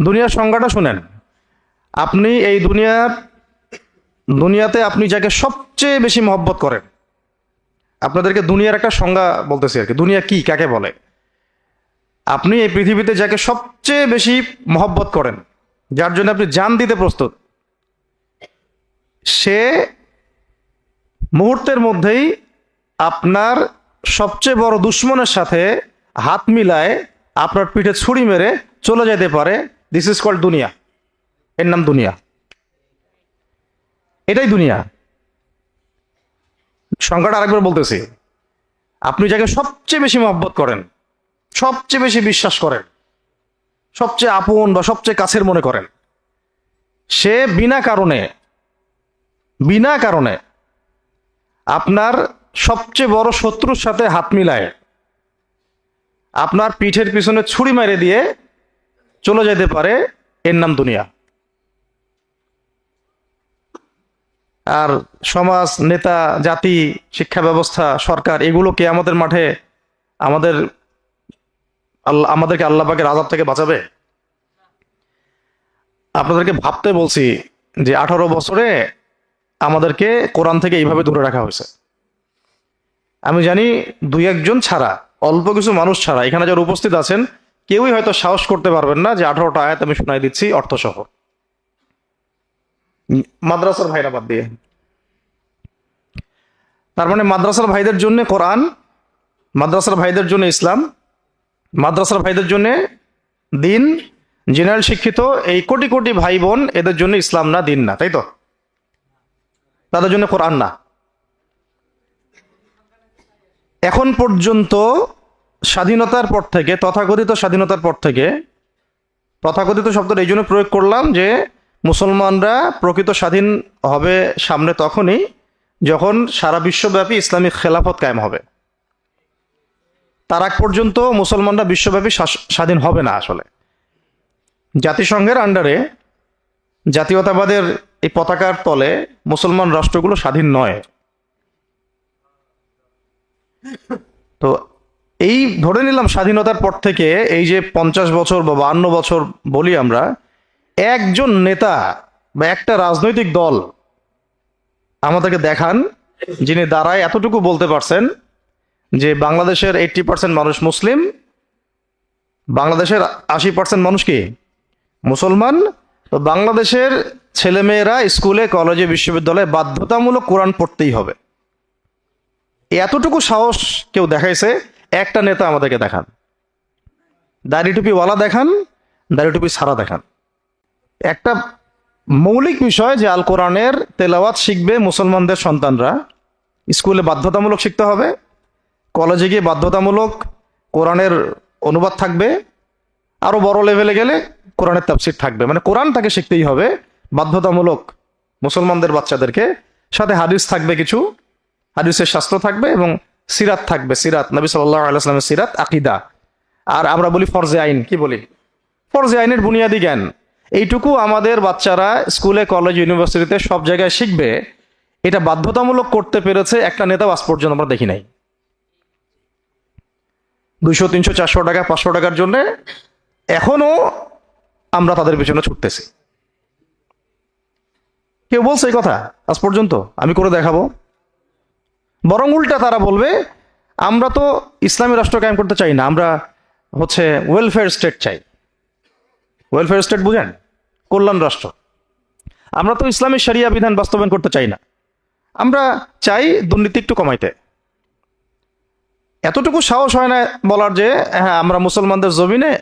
দুনিয়ার সংজ্ঞাটা শুনেন। আপনি এই দুনিয়াতে আপনি যাকে সবচেয়ে বেশি মহব্বত করেন, আপনাদেরকে দুনিয়ার একটা সংজ্ঞা বলতেছি আর কি, দুনিয়া কি কাকে বলে। আপনি এই পৃথিবীতে যাকে সবচেয়ে বেশি মহব্বত করেন, যার জন্য আপনি জান দিতে প্রস্তুত, সে মুহূর্তের মধ্যেই আপনার সবচেয়ে বড় দুশ্মনের সাথে হাত মিলায় আপনার পিঠে ছুরি মেরে চলে যেতে পারে। দিস ইজ কল্ড দুনিয়া। এর নাম দুনিয়া। এটাই দুনিয়া। সংখ্যাটা আরেকবার বলতেছি। আপনি যাকে সবচেয়ে বেশি মহব্বত করেন, সবচেয়ে বেশি বিশ্বাস করেন, সবচেয়ে আপন বা সবচেয়ে কাছের মনে করেন, সে বিনা কারণে আপনার সবচেয়ে বড় শত্রুর সাথে হাত মিলায় আপনার পিঠের পিছনে ছুরি মেরে দিয়ে চলে যেতে পারে। এর নাম দুনিয়া। আর সমাজ, নেতা, জাতি, শিক্ষা ব্যবস্থা, সরকার, এগুলোকে আমাদের মাঠে আমাদেরকে আল্লাহ পাকের আযাব থেকে বাঁচাবে? আপনাদেরকে ভাবতে বলছি যে 18 বছরে আমাদেরকে কোরআন থেকে এইভাবে দূরে রাখা হয়েছে। আমি জানি দুই একজন ছাড়া, অল্প কিছু মানুষ ছাড়া এখানে যারা উপস্থিত আছেন, কেউই হয়তো সাহস করতে পারবেন না যে 18টা আয়াত আমি শোনাই দিচ্ছি অর্থসহ। মাদ্রাসার ভাইরা বাদ দিয়ে। তার মানে মাদ্রাসার ভাইদের জন্য কোরআন, মাদ্রাসার ভাইদের জন্য ইসলাম, মাদ্রাসার ভাইদের জন্য দিন, জেনারেল শিক্ষিত এই কোটি কোটি ভাই বোন, এদের জন্য ইসলাম না, দিন না, তাই তো? তাদের জন্য কোরআন না। এখন পর্যন্ত স্বাধীনতার পর থেকে, তথাকথিত স্বাধীনতার পর থেকে, তথাকথিত শব্দটা এই জন্য প্রয়োগ করলাম যে মুসলমানরা প্রকৃত স্বাধীন হবে সামনে তখনই যখন সারা বিশ্বব্যাপী ইসলামিক খেলাফত কায়েম হবে। তার আগ পর্যন্ত মুসলমানরা বিশ্বব্যাপী স্বাধীন হবে না। আসলে জাতিসংঘের আন্ডারে জাতীয়তাবাদের এই পতাকার তলে মুসলমান রাষ্ট্রগুলো স্বাধীন নয়। তো এই ধরে নিলাম স্বাধীনতার পর থেকে এই যে 50 বছর বা 52 বছর বলি আমরা, একজন নেতা বা একটা রাজনৈতিক দল আমাদেরকে দেখান যিনি দাঁড়ায় এতটুকু বলতে পারছেন যে বাংলাদেশের 80% মানুষ মুসলিম, বাংলাদেশের 80% মানুষ কি মুসলমান, তো বাংলাদেশের ছেলেমেয়েরা স্কুলে, কলেজে, বিশ্ববিদ্যালয়ে বাধ্যতামূলক কোরআন পড়তেই হবে। এতটুকু সাহস কেউ দেখাইছে? একটা নেতা আমাদেরকে দেখান। দাড়ি টুপিওয়ালা দেখান, দাড়ি টুপি ছাড়া দেখান। একটা মৌলিক বিষয় যে আল কোরআনের তেলাওয়াত শিখবে মুসলমানদের সন্তানরা, স্কুলে বাধ্যতামূলক শিখতে হবে, কলেজে গিয়ে বাধ্যতামূলক কোরআনের অনুবাদ থাকবে, আরো বড় লেভেলে গেলে কোরআনের তাফসীর থাকবে। মানে কোরআন তাকে শিখতেই হবে বাধ্যতামূলক মুসলমানদের বাচ্চাদেরকে। সাথে হাদিস থাকবে, কিছু হাদিসের শাস্ত্র থাকবে এবং সিরাত থাকবে, সিরাত নবী সাল্লাল্লাহু আলাইহি ওয়াসাল্লামের সিরাত, আকীদা। আর আমরা বলি ফরজে আইন, কি বলি? ফরজে আইনের বুনিয়াদি জ্ঞান। এইটুকু আমাদের বাচ্চারা স্কুলে, কলেজ, ইউনিভার্সিটিতে সব জায়গায় শিখবে। এটা বাধ্যতামূলক করতে পেরেছে একটা নেতা আজ পর্যন্ত আমরা দেখি নাই। 200, 300, 400 টাকা, 500 টাকার জন্য এখনো আমরা তাদের পিছনে ছুটতেছি। কেউ বলছে এই কথা আজ পর্যন্ত? আমি করে দেখাবো। বরং উল্টা তারা বলবে আমরা তো ইসলামী রাষ্ট্র কায়েম করতে চাই না, আমরা হচ্ছে ওয়েলফেয়ার স্টেট চাই। ওয়েলফেয়ার স্টেট বুঝেন? কল্যাণ রাষ্ট্র। আমরা তো ইসলামী শরিয়া বিধান বাস্তবায়ন করতে চাই না, আমরা চাই দুর্নীতি একটু কমাইতে। এতটুকু সাহস হয় না বলার যে হ্যাঁ আমরা মুসলমানদের জমিনে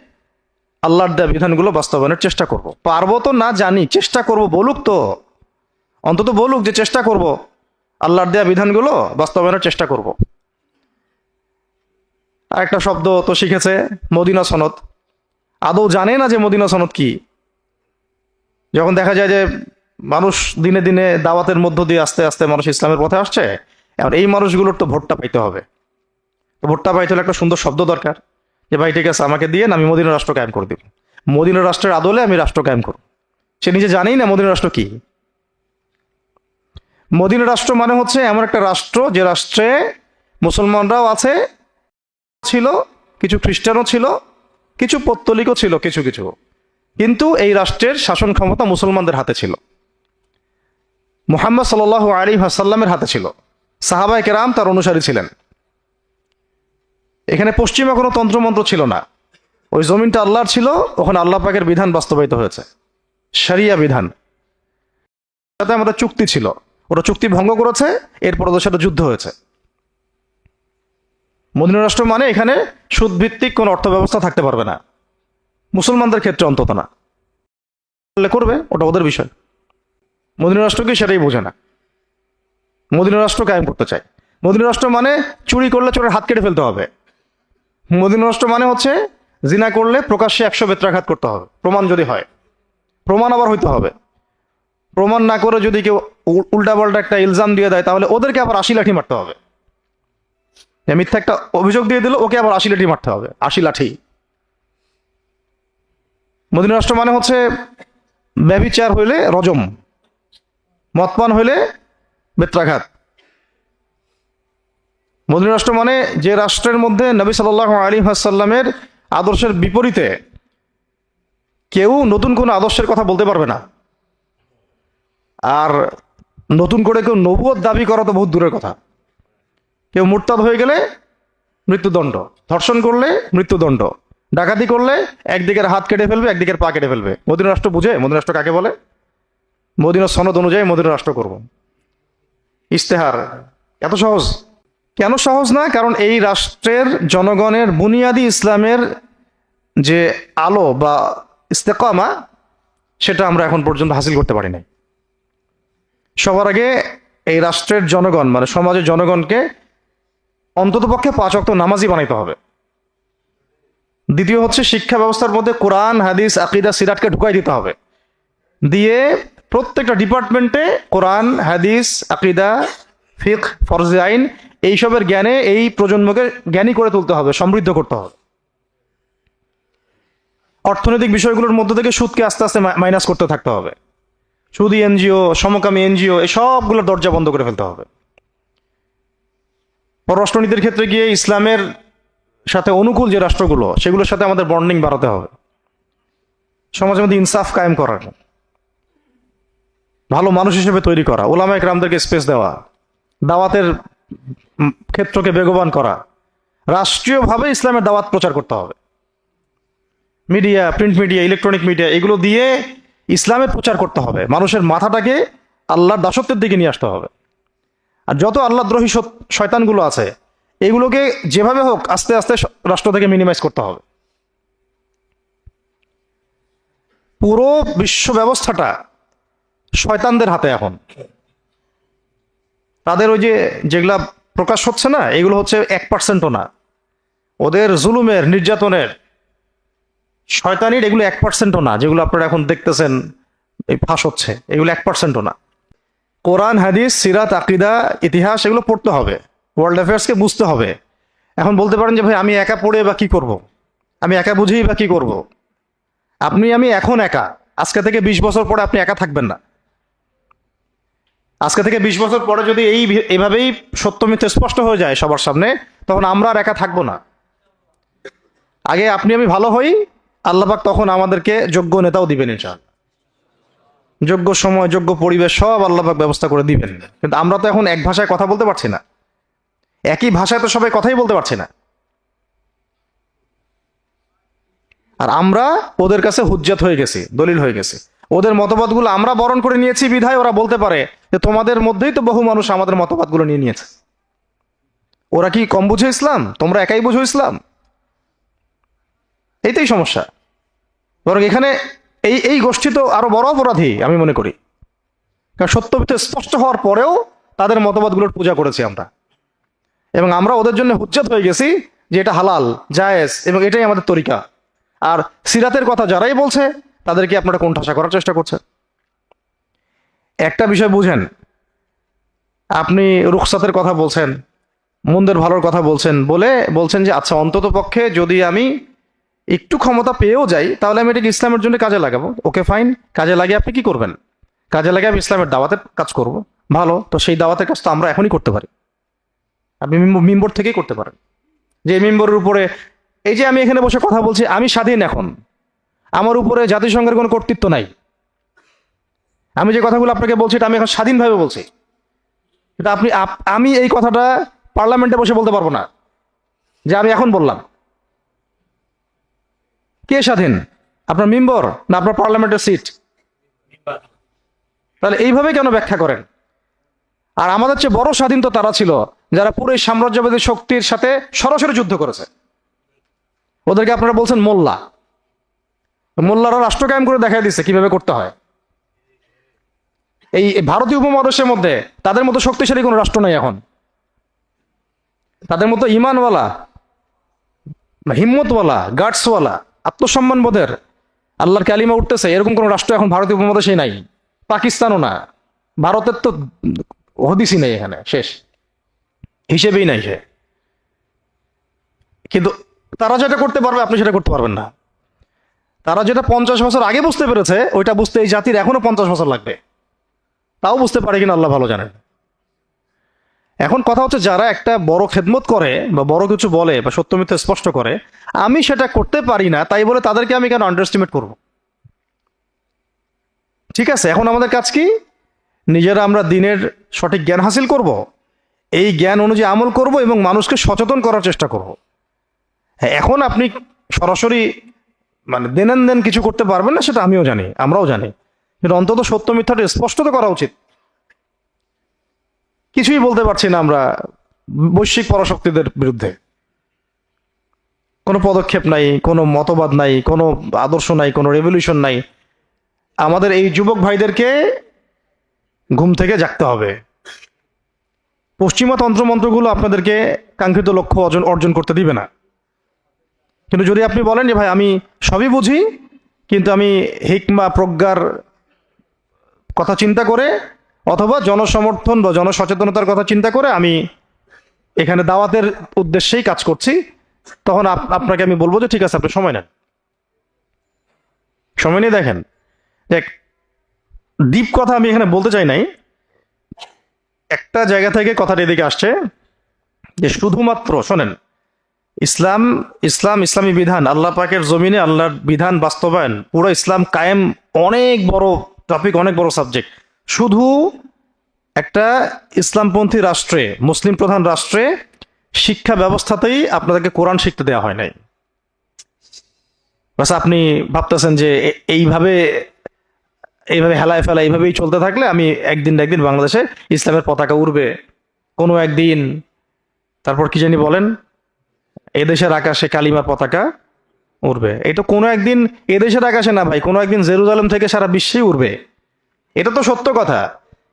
আল্লাহর দেয়া বিধানগুলো বাস্তবায়নের চেষ্টা করব। পারবো তো না জানি, চেষ্টা করব বলুক তো, অন্তত বলুক যে চেষ্টা করব, আল্লাহর দেয়া বিধানগুলো বাস্তবায়নের চেষ্টা করব। আর একটা শব্দ তো শিখেছে, মদিনা সনদ। আদৌ জানে না যে মদিনা সনদ কি। যখন দেখা যায় যে মানুষ দিনে দিনে দাওয়াতের মধ্য দিয়ে আস্তে আস্তে মানুষ ইসলামের পথে আসছে, এখন এই মানুষগুলোর তো ভোটটা পাইতে হবে। ভোটটা পাইতে হলে একটা সুন্দর শব্দ দরকার, যে ভাই ঠিক আছে আমাকে দিয়ে আমি মদিনা রাষ্ট্র কায়েম করে দিব, মদিনা রাষ্ট্রের আদলে আমি রাষ্ট্র কায়েম করব। সে নিজে জানেই না মদিনা রাষ্ট্র কি। মদিনা রাষ্ট্র মানে হচ্ছে এমন একটা রাষ্ট্র যে রাষ্ট্রে মুসলমানরাও আছে, ছিল কিছু, খ্রিস্টানও ছিল কিছু, পৌত্তলিকও ছিল কিছু কিছু, কিন্তু এই রাষ্ট্রের শাসন ক্ষমতা মুসলমানদের হাতে ছিল, মুহাম্মদ সাল্লাল্লাহু আলাইহি ওয়াসাল্লামের হাতে ছিল, সাহাবায়ে কেরাম তার অনুসারী ছিলেন। এখানে পশ্চিমা কোনো তন্ত্রমন্ত্র ছিল না, ওই জমিনটা আল্লাহর ছিল, ওখানে আল্লাহ পাকের বিধান বাস্তবায়িত হয়েছে, শরিয়া বিধান। সাথে আমাদের চুক্তি ছিল, ওরা চুক্তি ভঙ্গ করেছে, এরপর ওদের সাথে যুদ্ধ হয়েছে। মদিনা রাষ্ট্র মানে এখানে সুদভিত্তিক কোনো অর্থ ব্যবস্থা থাকতে পারবে না, মুসলমানদের ক্ষেত্রে অন্তত না। করবে ওটা ওদের বিষয়, মদিনা রাষ্ট্রকে সেটাই বোঝে না। মদিনা রাষ্ট্র কায়েম করতে চায়। মদিনা রাষ্ট্র মানে চুরি করলে চোরের হাত কেটে ফেলতে হবে। মদিনা রাষ্ট্র মানে হচ্ছে জিনা করলে প্রকাশ্যে 100 বেত্রাঘাত করতে হবে, প্রমাণ যদি হয়। প্রমাণ আবার হইতে হবে, প্রমাণ না করে যদি কেউ উল্টাপাল্টা একটা ইলজাম দিয়ে দেয় তাহলে ওদেরকে আবার 80 লাঠি মারতে হবে। মিথ্যা একটা অভিযোগ দিয়ে দিল, ওকে আবার 80 লাঠি মারতে হবে, 80 লাঠি। মদিনা রাষ্ট্র মানে হচ্ছে ব্যভিচার হইলে রজম, মদপান হইলে বেত্রাঘাত। মদিনা রাষ্ট্র মানে যে রাষ্ট্রের মধ্যে নবী সাল্লাল্লাহু আলাইহি ওয়াসাল্লামের আদর্শের বিপরীতে কেউ নতুন কোনো আদর্শের কথা বলতে পারবে না। আর নতুন করে কেউ নবুয়ত দাবি করা তো বহুত দূরের কথা। কেউ মুরতাদ হয়ে গেলে মৃত্যুদণ্ড, ধর্ষণ করলে মৃত্যুদণ্ড, ডাকাতি করলে একদিকের হাত কেটে ফেলবে, একদিকের পা কেটে ফেলবে। মদিনা রাষ্ট্র বুঝে? মদিনা রাষ্ট্র কাকে বলে? মদিনার সনদ অনুযায়ী মদিনা রাষ্ট্র করব, ইস্তেহার। এত সহজ? কেন সহজ না? কারণ এই রাষ্ট্রের জনগণের বুনিয়াদি ইসলামের যে আলো বা ইস্তেকামা, সেটা আমরা এখন পর্যন্ত হাসিল করতে পারি নাই। সবার আগে এই রাষ্ট্রের জনগণ মানে সমাজের জনগণকে অন্ততপক্ষে 5 ওয়াক্ত নামাজি বানাইতে হবে। দ্বিতীয় হচ্ছে শিক্ষা ব্যবস্থার মধ্যে কোরআন, হাদিস, আকীদা, সিরাতকে ঢুকাই দিতে হবে, দিয়ে প্রত্যেকটা ডিপার্টমেন্টে কোরআন, হাদিস, আকীদা, ফিকহ, ফরজে আইন এইসবের জ্ঞানে এই প্রজন্মকে জ্ঞানী করে তুলতে হবে, সমৃদ্ধ করতে হবে। অর্থনৈতিক বিষয়গুলোর মধ্যে থেকে সুদকে আস্তে আস্তে মাইনাস করতে থাকতে হবে। সুদী এনজিও, সমকামী এনজিও, এই সবগুলোর দরজা বন্ধ করে ফেলতে হবে। পররাষ্ট্রনীতির ক্ষেত্রে গিয়ে ইসলামের সাথে অনুকূল যে রাষ্ট্রগুলো, সেগুলোর সাথে আমাদের বন্ডিং বাড়াতে হবে। সমাজের মধ্যে ইনসাফ কায়েম করা, ভালো মানুষ হিসেবে তৈরি করা, উলামায়ে কেরামদেরকে স্পেস দেওয়া, দাওয়াতের ক্ষেত্রকে বেগবান করা, রাষ্ট্রীয়ভাবে ইসলামের দাওয়াত প্রচার করতে হবে। Media, print media, electronic media, এগুলো দিয়ে ইসলামের প্রচার করতে হবে। মানুষের মাথাটাকে আল্লাহর দাসত্বের দিকে নিয়ে আসতে হবে। আর যত আল্লাহদ্রোহী শয়তানগুলো আছে, এগুলোকে যেভাবে হোক আস্তে আস্তে রাষ্ট্র থেকে মিনিমাইজ করতে হবে। পুরো বিশ্ব ব্যবস্থাটা শয়তানদের হাতে এখন। তাদের ওই যে যেগুলা প্রকাশ হচ্ছে না, এগুলো হচ্ছে 1%ও না। ওদের জুলুমের, নির্যাতনের, শয়তানির এগুলো 1%ও না। যেগুলো আপনারা এখন দেখতেছেন এই ফাঁস হচ্ছে, এগুলো 1%ও না। কোরআন, হাদিস, সিরাত, আকীদা, ইতিহাস এগুলো পড়তে হবে, ওয়ার্ল্ড অ্যাফেয়ার্সকে বুঝতে হবে। এখন বলতে পারেন যে ভাই আমি একা পড়ে বা কি করব, আমি একা বুঝেই বা কি করব। আমি এখন একা, আজকে থেকে 20 বছর পরে আপনি একা থাকবেন না। আজকে থেকে 20 বছর পরে যদি এইভাবেই সত্য মিথ্যা স্পষ্ট হয়ে যায় সবার সামনে, তখন আমরা আর একা থাকবো না। আগে আমি ভালো হই, আল্লাহ পাক তখন আমাদেরকে যোগ্য নেতাও দিবেন ইনশাআল্লাহ। যোগ্য সময়, যোগ্য পরিবেশ সব আল্লাহ পাক ব্যবস্থা করে দিবেন। কিন্তু আমরা তো এখন এক ভাষায় কথা বলতে পারছি না, একই ভাষায় তো সবাই কথাই বলতে পারছি না। আর আমরা ওদের কাছে হুজ্জাত হয়ে গেছি, দলিল হয়ে গেছি। ওদের মতবাদগুলো আমরা বরণ করে নিয়েছি বিধায় ওরা বলতে পারে যে তোমাদের মধ্যেই তো বহু মানুষ আমাদের মতবাদগুলো নিয়ে নিয়েছে। ওরা কি কম বুঝে ইসলাম? তোমরা একাই বুঝো ইসলাম। এইটাই সমস্যা। বরং এখানে এই গোষ্ঠী তো আরো বড় অপরাধী আমি মনে করি। কারণ সত্য মিথ্যা স্পষ্ট হওয়ার পরেও তাদের মতবাদগুলোর পূজা করেছি আমরা, এবং আমরা ওদের জন্য হুজ্জাত হয়ে গেছি যে এটা হালাল, জায়েজ, এবং এটাই আমাদের তরিকা। আর সিরাতের কথা যারাই বলছে তাদেরকে আপনারা কোণঠাসা করার চেষ্টা করছেন। একটা বিষয় বুঝেন, আপনি রুখসাতের কথা বলছেন, মন্দের ভালোর কথা বলছেন যে আচ্ছা অন্তত পক্ষে যদি আমি একটু ক্ষমতা পেয়েও যাই তাহলে আমি এটাকে ইসলামের জন্য কাজে লাগাবো। ওকে ফাইন, কাজে লাগিয়ে আপনি কি করবেন? কাজে লাগিয়ে আমি ইসলামের দাওয়াতের কাজ করব। ভালো, তো সেই দাওয়াতের কাজ তো আমরা এখনই করতে পারি। আপনি মিম্বর থেকেই করতে পারেন। যে মিম্বরের উপরে এই যে আমি এখানে বসে কথা বলছি, আমি স্বাধীন এখন। আমার উপরে জাতিসংঘের কোনো কর্তৃত্ব নাই। আমি যে কথাগুলো আপনাকে বলছি এটা আমি এখন স্বাধীনভাবে বলছি। কিন্তু আমি এই কথাটা পার্লামেন্টে বসে বলতে পারবো না যে আমি এখন বললাম। কে স্বাধীন? আপনার মেম্বার না আপনার পার্লামেন্টের সিট? তাহলে এইভাবে কেন ব্যাখ্যা করেন? আর আমাদের চেয়ে বড় স্বাধীন তো তারা ছিল যারা পুরো এই সাম্রাজ্যবাদী শক্তির সাথে সরাসরি যুদ্ধ করেছে। ওদেরকে আপনারা বলছেন মোল্লা। মোল্লারা রাষ্ট্র কায়েম করে দেখাই দিচ্ছে কিভাবে করতে হয়। এই ভারতীয় উপমহাদেশের মধ্যে তাদের মতো শক্তিশালী কোনো রাষ্ট্র নাই এখন। তাদের মতো ইমানওয়ালা, হিম্মতওয়ালা, গার্ডসওয়ালা, আত্মসম্মান বোধের, আল্লাহর কালিমা উঠতেছে এরকম কোন রাষ্ট্র এখন ভারতীয় উপমহাদেশেই নাই। পাকিস্তানও না, ভারতের তো হদিসই নেই এখানে, শেষ, হিসেবেই নাই সে। কিন্তু তারা যেটা করতে পারবে আপনি সেটা করতে পারবেন না। তারা যেটা 50 বছর আগে বুঝতে পেরেছে ওইটা বুঝতে এই জাতির এখনো 50 বছর লাগবে। তাও বুঝতে পারে কিনা আল্লাহ ভালো জানেন। এখন কথা হচ্ছে যারা একটা বড় খেদমত করে বা বড় কিছু বলে বা সত্য মিথ্যা স্পষ্ট করে, আমি সেটা করতে পারি না তাই বলে তাদেরকে আমি কেন আন্ডারএস্টিমেট করব? ঠিক আছে, এখন আমাদের কাজ কি? নিজেরা আমরা দিনের সঠিক জ্ঞান হাসিল করব, এই জ্ঞান অনুযায়ী আমল করব এবং মানুষকে সচেতন করার চেষ্টা করব। হ্যাঁ, এখন আপনি সরাসরি মানে দেন কিছু করতে পারবেন না, সেটা আমিও জানি, আমরাও জানি, কিন্তু অন্তত সত্য মিথ্যাটা স্পষ্ট তো করা উচিত। কিছুই বলতে পারছি না আমরা বৈশ্বিক পরাশক্তিদের বিরুদ্ধে। কোনো পদক্ষেপ নাই, কোনো মতবাদ নাই, কোনো আদর্শ নাই, কোনো রেভলিউশন নাই। আমাদের এই যুবক ভাইদেরকে ঘুম থেকে জাগতে হবে। পশ্চিমা তন্ত্রমন্ত্রগুলো আপনাদেরকে কাঙ্ক্ষিত লক্ষ্য অর্জন করতে দিবে না। কিন্তু যদি আপনি বলেন যে ভাই আমি সবই বুঝি, কিন্তু আমি হিকমা প্রজ্ঞার কথা চিন্তা করে অথবা জনসমর্থন বা জনসচেতনতার কথা চিন্তা করে আমি এখানে দাওয়াতের উদ্দেশ্যেই কাজ করছি, তখন আপনাকে আমি বলবো যে ঠিক আছে, আপনি সময় নেন, সময় নিয়ে দেখেন। দেখ, ডিপ কথা আমি এখানে বলতে চাই নাই। একটা জায়গা থেকে কথাটা এদিকে আসছে যে শুধুমাত্র শোনেন, ইসলামী বিধান, আল্লাহ পাকের জমিনে আল্লাহর বিধান বাস্তবায়ন, পুরো ইসলাম কায়েম অনেক বড় টপিক, অনেক বড় সাবজেক্ট। শুধু একটা ইসলামপন্থী রাষ্ট্রে, মুসলিম প্রধান রাষ্ট্রে শিক্ষা ব্যবস্থাতেই আপনাদেরকে কোরআন শিখতে দেওয়া হয় নাই। বাস আপনি ভাবতেছেন যে এইভাবে হেলায় ফেলা এইভাবেই চলতে থাকলে আমি একদিন না একদিন বাংলাদেশে ইসলামের পতাকা উড়বে কোনো একদিন। তারপর কি জানি বলেন, এদেশের আকাশে কালিমার পতাকা উড়বে। এটা কোনো একদিন এদেশের আকাশে না ভাই, কোনো একদিন জেরুজালেম থেকে সারা বিশ্বেই উড়বে। এটা তো সত্য কথা।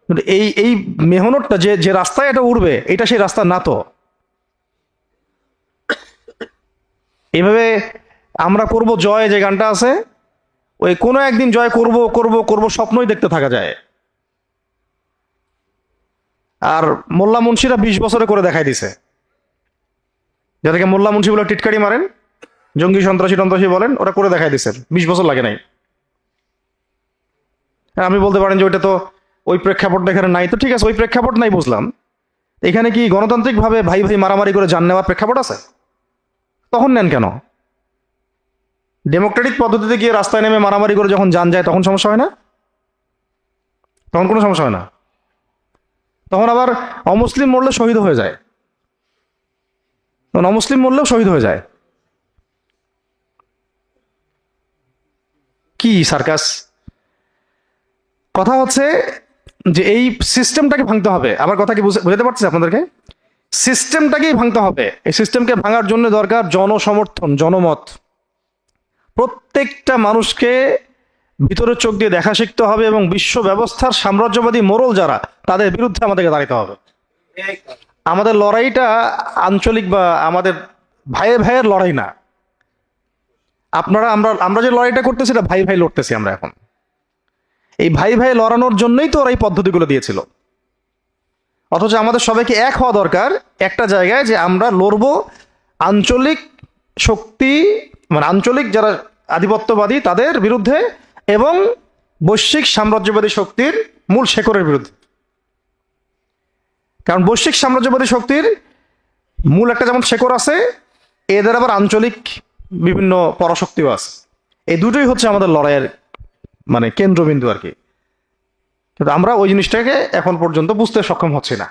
কিন্তু এই মেহনতটা যে রাস্তায় এটা উড়বে, এটা সেই রাস্তা না। তো এইভাবে আমরা করব জয়, যে গানটা আছে, ওই কোনো একদিন জয় করব করব করব স্বপ্নই দেখতে থাকা যায়। আর মোল্লা মুন্সিরা 20 বছরে করে দেখাই দিছে। যাদেরকে মোল্লা মুন্সি বলে টিটকারি মারেন, জঙ্গি সন্ত্রাসী বলেন, ওরা করে দেখাই দিছে, 20 বছর লাগে নাই। আপনি বলতে পারেন যে ওইটা তো ওই প্রেক্ষাপটটা এখানে নাই। তো ঠিক আছে, ওই প্রেক্ষাপট নাই বুঝলাম। এখানে কি গণতান্ত্রিক ভাবে ভাই ভাই মারামারি করে জান নেওয়ার প্রেক্ষাপট আছে? তখন নেন কেন? ডেমোক্রেটিক পদ্ধতিতে গিয়ে রাস্তায় নেমে মারামারি করে যখন জান যায় তখন সমস্যা হয় না? তখন কোনো সমস্যা হয় না। তখন আবার অমুসলিম মরলে শহীদ হয়ে যায়, তখন অমুসলিম মরলেও শহীদ হয়ে যায়। কি সার্কাস! কথা হচ্ছে যে এই সিস্টেমটাকে ভাঙতে হবে। আমার কথা কি বুঝাতে পারছি আপনাদেরকে? সিস্টেমটাকেই ভাঙতে হবে। এই সিস্টেমকে ভাঙার জন্য দরকার জনসমর্থন, জনমত। প্রত্যেকটা মানুষকে ভিতরের চোখ দিয়ে দেখা শিখতে হবে এবং বিশ্ব ব্যবস্থার সাম্রাজ্যবাদী মোড়ল যারা, তাদের বিরুদ্ধে আমাদেরকে দাঁড়াতে হবে। আমাদের লড়াইটা আঞ্চলিক বা আমাদের ভাইয়ের ভাইয়ের লড়াই না। আমরা যে লড়াইটা করতেছি এটা ভাই ভাই লড়তেছি আমরা এখন। এই ভাই ভাই লড়ানোর জন্যই তো ওরা এই পদ্ধতিগুলো দিয়েছিল। অথচ আমাদের সবাইকে এক হওয়া দরকার একটা জায়গায়, যে আমরা লড়বো আঞ্চলিক শক্তি, মানে আঞ্চলিক যারা আধিপত্যবাদী তাদের বিরুদ্ধে এবং বৈশ্বিক সাম্রাজ্যবাদী শক্তির মূল শেকড়ের বিরুদ্ধে। কারণ বৈশ্বিক সাম্রাজ্যবাদী শক্তির মূল একটা যেমন শেকড় আছে, এদের আবার আঞ্চলিক বিভিন্ন পরাশক্তিও আছে। এই দুটোই হচ্ছে আমাদের লড়াইয়ের মানে কেন্দ্রবিন্দু আর কি। কিন্তু আমরা ওই জিনিসটাকে এখন পর্যন্ত বুঝতে সক্ষম হচ্ছি না।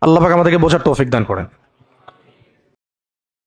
আল্লাহ পাক আমাদেরকে বোঝার তৌফিক দান করেন।